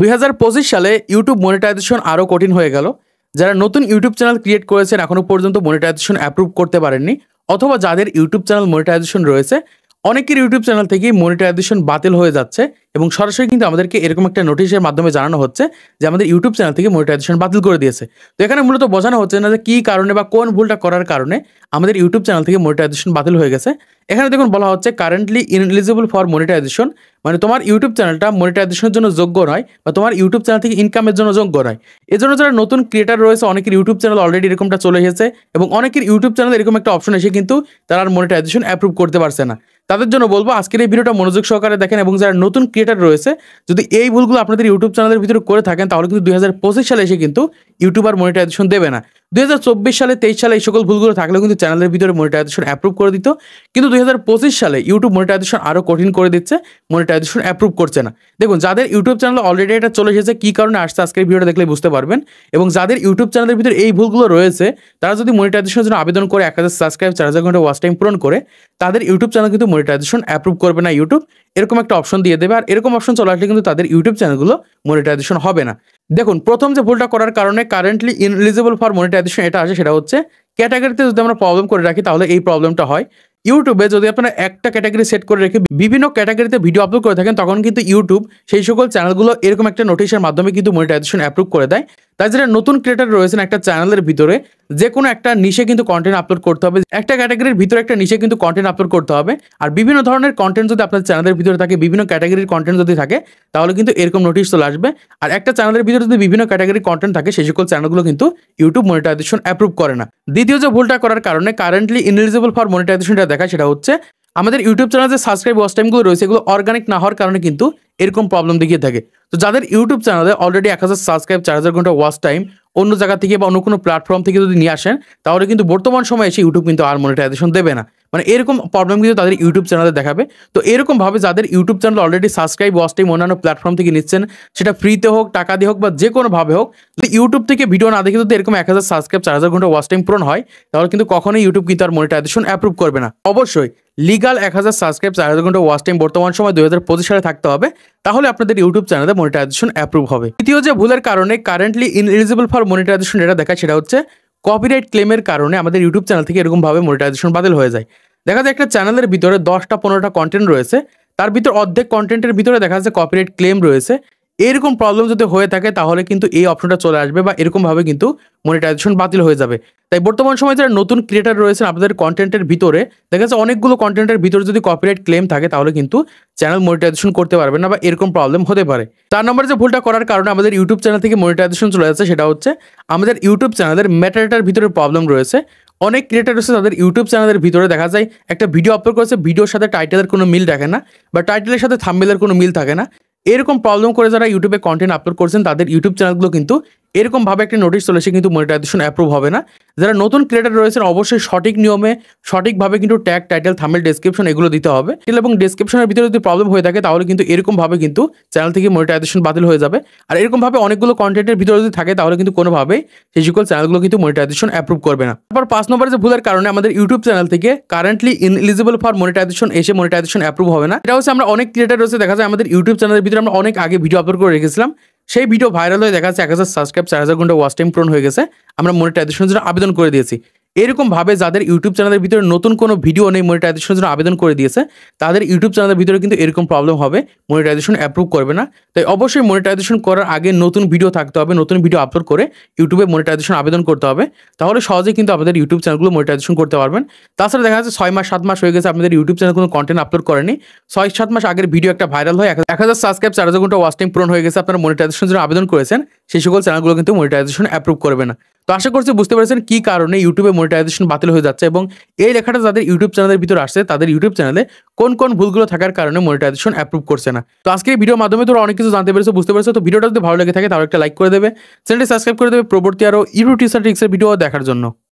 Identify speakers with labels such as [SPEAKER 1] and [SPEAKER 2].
[SPEAKER 1] 2025 সালে YouTube monetization আরও কঠিন হয়ে গেল। যারা নতুন ইউটিউব চ্যানেল ক্রিয়েট করেছেন এখনও পর্যন্ত মনিটাইজেশন অ্যাপ্রুভ করতে পারেননি, অথবা যাদের ইউটিউব চ্যানেল মনিটাইজেশন রয়েছে অনেকের ইউটিউব চ্যানেল থেকেই মনিটাইজেশন বাতিল হয়ে যাচ্ছে এবং সরাসরি কিন্তু আমাদেরকে এরকম একটা নোটিশের মাধ্যমে জানানো হচ্ছে যে আমাদের ইউটিউব চ্যানেল থেকে মনিটাইজেশন বাতিল করে দিয়েছে। তো এখানে মূলত বোঝানো হচ্ছে না যে কী কারণে বা কোন ভুলটা করার কারণে আমাদের ইউটিউব চ্যানেল থেকে মনিটাইজেশন বাতিল হয়ে গেছে। এখানে দেখুন বলা হচ্ছে কারেন্টলি ইনএলিজিবল ফর মনিটাইজেশন, মানে তোমার ইউটিউব চ্যানেলটা মনিটাইজেশনের জন্য যোগ্য নয় বা তোমার ইউটিউব চ্যানেল থেকে ইনকামের জন্য যোগ্য নয়। এজন্য যারা নতুন ক্রিয়েটার রয়েছে অনেকের ইউটিউব চ্যানেল অলরেডি এরকমটা চলে এসেছে এবং অনেকের ইউটিউব চ্যানেল এরকম একটা অপশন এসে কিন্তু তারা আর মনিটাইজেশন অ্যাপ্রুভ করতে পারছে না। তাদের জন্য বলবো আজকের এই ভিডিওটা মনোযোগ সহকারে দেখেন এবং যারা নতুন ক্রিয়েটার রয়েছে যদি এই ভুলগুলো আপনাদের ইউটিউব চ্যানেলের ভিতরে করে থাকেন তাহলে কিন্তু 2025 সালে এসে কিন্তু ইউটিউবার মনিটাইজেশন দেবে না। 2024 সালে 23 সালে এই সকল ভুলগুলো থাকলেও কিন্তু চ্যানেলের ভিতরে মনিটাইজেশন অ্যাপ্রুভ করে দিত, কিন্তু 2025 সালে ইউটিউব মনিটাইজেশন আরও কঠিন করে দিচ্ছে, মনিটাইজেশন অ্যাপ্রুভ করছে না। দেখুন যাদের ইউটিউব চ্যানেলে অলরেডি এটা চলে এসেছে কী কারণে আসছে আজকের ভিডিওটা দেখলে বুঝতে পারবেন। এবং যাদের ইউটিউব চ্যানেলের ভিতরে এই ভুলগুলো রয়েছে তারা যদি মনিটাইজেশনের জন্য আবেদন করে 1000 সাবস্ক্রাইব 4000 ঘন্টা ওয়াচ টাইম পূরণ করে তাদের ইউটিউব চ্যানেল কিন্তু মনিটাইজেশন অ্যাপ্রুভ করবে না ইউটিউব, এরকম একটা অপশন দিয়ে দেবে। আর এরকম অপশন চলে আসলে কিন্তু তাদের ইউটিউব চ্যানেলগুলো মনিটাইজেশন হবে না। দেখুন প্রথম যে ভুলটা করার কারণে কারেন্টলি ইনএলিজিবল ফর মনিটাইজেশন এটা আসে সেটা হচ্ছে ক্যাটাগরিতে যদি আমরা প্রবলেম করে রাখি তাহলে এই প্রবলেমটা হয়। ইউটিউবে যদি আপনারা একটা ক্যাটাগরি সেট করে রেখে বিভিন্ন ক্যাটাগরিতে ভিডিও আপলোড করে থাকেন তখন কিন্তু ইউটিউব সেই সকল চ্যানেলগুলো এরকম একটা নোটিশের মাধ্যমে কিন্তু মনিটাইজেশন অ্যাপ্রুভ করে দেয়। তাই যারা নতুন ক্রিয়েটার রয়েছেন একটা চ্যানেলের ভিতরে যে কোনো একটা নিশে কিন্তু কন্টেন্ট আপলোড করতে হবে, একটা ক্যাটাগরির ভিতরে একটা নিশে কিন্তু কন্টেন্ট আপলোড করতে হবে। আর বিভিন্ন ধরনের কন্টেন্ট যদি আপনার চ্যানেলের ভিতরে থাকে, বিভিন্ন ক্যাটাগরির কন্টেন্ট যদি থাকে তাহলে কিন্তু এরকম নোটিশ চলে আসবে। আর একটা চ্যানেলের ভিতরে যদি বিভিন্ন ক্যাটাগরির কন্টেন্ট থাকে সেই সকল চ্যানেলগুলো কিন্তু ইউটিউব মনিটাইজেশন অ্যাপ্রুভ করে না। দ্বিতীয় যে ভুলটা করার কারণে কারেন্টলি ইনএলিজিবল ফর মনিটাইজেশনটা দেখায় সেটা হচ্ছে আমাদের ইউটিউব চ্যানেলে যে সাবস্ক্রাইব ওয়াচ টাইমগুলো রয়েছে এগুলো অর্গানিক না হওয়ার কারণে কিন্তু এরকম প্রবলেম দেখিয়ে থাকে। তো যাদের ইউটিউব চ্যানেলে অলরেডি 1000 সাবস্ক্রাইব 4000 ঘন্টা ওয়াচ টাইম অন্য জায়গা থেকে বা অন্য কোনো প্ল্যাটফর্ম থেকে যদি নিয়ে আসেন তাহলে কিন্তু বর্তমান সময়ে এসে ইউটিউব কিন্তু আর মনিটাইজেশন দেবে না, মানে এরকম প্রবলেম কিন্তু তাদের ইউটিউব চ্যানেলে দেখাবে। তো এরকমভাবে যাদের YouTube channel already subscribe watch time অন্যান্য প্ল্যাটফর্ম থেকে নিচ্ছেন, সেটা ফ্রিতে হোক টাকা দিয়ে হোক বা যে কোনোভাবে হোক, যদি ইউটিউব থেকে ভিডিও না দেখে যদি এরকম 1000 সাবস্ক্রাইব 4000 ঘন্টা ওয়াচ টাইম পূরণ হয় তাহলে কিন্তু কখনোই ইউটিউব কিন্তু আর মনিটাইজেশন অ্যাপ্রুভ করবে না। অবশ্যই লিগাল 1000 সাবস্ক্রাইব 4000 ঘন্টা ওয়াচ টাইম বর্তমান সময় 2025 সালে থাকতে হবে, তাহলে আপনাদের ইউটিউব চ্যানেলে মনিটাইজেশন অ্যাপ্রুভ হবে। তৃতীয় যে ভুলের কারণে কারেন্টলি ইনএলিজিবল ফর মনিটাইজেশন এটা দেখায় সেটা হচ্ছে কপিরাইট ক্লেমের কারণে আমাদের ইউটিউব চ্যানেল থেকে এরকমভাবে মনিটাইজেশন বাতিল হয়ে যায়। দেখা যায় একটা চ্যানেলের ভিতরে 10টা 15টা কন্টেন্ট রয়েছে, তার ভিতর অর্ধেক কন্টেন্টের ভিতরে দেখা যাচ্ছে কপিরাইট ক্লেম রয়েছে। এরকম প্রবলেম যদি হয়ে থাকে তাহলে কিন্তু এই অপশনটা চলে আসবে বা এরকমভাবে কিন্তু মনিটাইজেশন বাতিল হয়ে যাবে। তাই বর্তমান সময়ে যারা নতুন ক্রিয়েটার রয়েছেন আপনাদের কন্টেন্টের ভিতরে দেখা যাচ্ছে অনেকগুলো কন্টেন্টের ভিতরে যদি কপিরাইট ক্লেম থাকে তাহলে কিন্তু চ্যানেল মনিটাইজেশন করতে পারবে না বা এরকম প্রবলেম হতে পারে। 4 নম্বরে যে ভুলটা করার কারণে আমাদের ইউটিউব চ্যানেল থেকে মনিটাইজেশন চলে যাচ্ছে সেটা হচ্ছে আমাদের ইউটিউব চ্যানেলের মেটাডাটার ভিতরে প্রবলেম রয়েছে। অনেক ক্রিয়েটার রয়েছে তাদের ইউটিউব চ্যানেলের ভিতরে দেখা যায় একটা ভিডিও আপলোড করেছে, ভিডিওর সাথে টাইটেলের কোনো মিল থাকে না বা টাইটেলের সাথে থাম্বনেলের কোনো মিল থাকে না। এরকম প্রবলেম করে যারা ইউটিউবে কন্টেন্ট আপলোড করছেন তাদের ইউটিউব চ্যানেলগুলো কিন্তু এরকমভাবে একটা নোটিশ চলে এসে কিন্তু মনিটাইজেশন অ্যাপ্রুভ হবে না। যারা নতুন ক্রিয়েটার রয়েছেন অবশ্যই সঠিক নিয়মে সঠিকভাবে কিন্তু ট্যাগ টাইটেল থাম্বনেল ডেসক্রিপশন এগুলো দিতে হবে এবং ডেসক্রিপশনের ভিতরে যদি প্রবলেম হয়ে থাকে তাহলে কিন্তু এরকমভাবে কিন্তু চ্যানেল থেকে মনিটাইজেশন বাতিল হয়ে যাবে। আর এরকমভাবে অনেকগুলো কন্টেন্টের ভিতরে যদি থাকে তাহলে কিন্তু কোনোভাবেই সেই সকল চ্যানেলগুলো কিন্তু মনিটাইজেশন অ্যাপ্রুভ করবে না। তারপর 5 নম্বরে যে ভুলের কারণে আমাদের ইউটিউব চ্যানেল থেকে কারেন্টলি ইনএলিজিবল ফর মনিটাইজেশন এসে মনিটাইজেশন অ্যাপ্রুভ হবে না। এটা হচ্ছে আমরা অনেক ক্রিয়েটার রয়েছে দেখা যায় আমাদের ইউটিউব চ্যানেলের ভিতরে আমরা অনেক আগে ভিডিও আপলোড করে রেখেছিলাম, সেই ভিডিও ভাইরাল হয়ে দেখা যাচ্ছে 1000 সাবস্ক্রাইব 4000 ঘন্টা ওয়াচ টাইম পূরণ হয়ে গেছে, আমরা মনিটাইজেশনের জন্য আবেদন করে দিয়েছি। এরকমভাবে যাদের ইউটিউব চ্যানেলের ভিতরে নতুন কোনো ভিডিও নেই মনিটাইজেশনের জন্য আবেদন করে দিয়েছে তাদের ইউটিউব চ্যানেলের ভিতরে কিন্তু এরকম প্রবলেম হবে, মনিটাইজেশন অ্যাপ্রুভ করবে না। তাই অবশ্যই মনিটাইজেশন করার আগে নতুন ভিডিও থাকতে হবে, নতুন ভিডিও আপলোড করে ইউটিউবে মনিটাইজেশন আবেদন করতে হবে, তাহলে সহজেই কিন্তু আপনাদের ইউটিউব চ্যানেলগুলো মনিটাইজেশন করতে পারবেন। তাছাড়া দেখা যাচ্ছে 6 মাস 7 মাস হয়ে গেছে আপনাদের ইউটিউব চ্যানেল কোনো কন্টেন্ট আপলোড করেনি, 6-7 মাস আগের ভিডিও একটা ভাইরাল হয় 1000 সাবস্ক্রাইব 4000 ঘন্টা ওয়াচ টাইম পূরণ হয়ে গেছে, আপনারা মনিটাইজেশনের জন্য আবেদন করেছেন, সেই সকল চ্যানেলগুলো কিন্তু মনিটাইজেশন অ্যাপ্রুভ করবে না। তো আশা করছি বুঝতে পেরেছেন কী কারণে ইউটিউবে মনিটাইজেশন বাতিল হয়ে যাচ্ছে এবং এই লেখাটা যাদের ইউটিউব চ্যানেলের ভিতরে আসছে তাদের ইউটিউব চ্যানেলে কোন কোন ভুলগুলো থাকার কারণে মনিটাইজেশন অ্যাপ্রুভ করছে না। তো আজকে এই ভিডিওর মাধ্যমে তোমরা অনেক কিছু জানতে পেরেছো, বুঝতে পেরেছো। তো ভিডিওটা যদি ভালো লেগে থাকে তাহলে একটা লাইক করে দেবে, চ্যানেলটি সাবস্ক্রাইব করে দেবে পরবর্তী আরও ইউটিউব টিপস এন্ড ট্রিক্সের ভিডিও দেখার জন্য।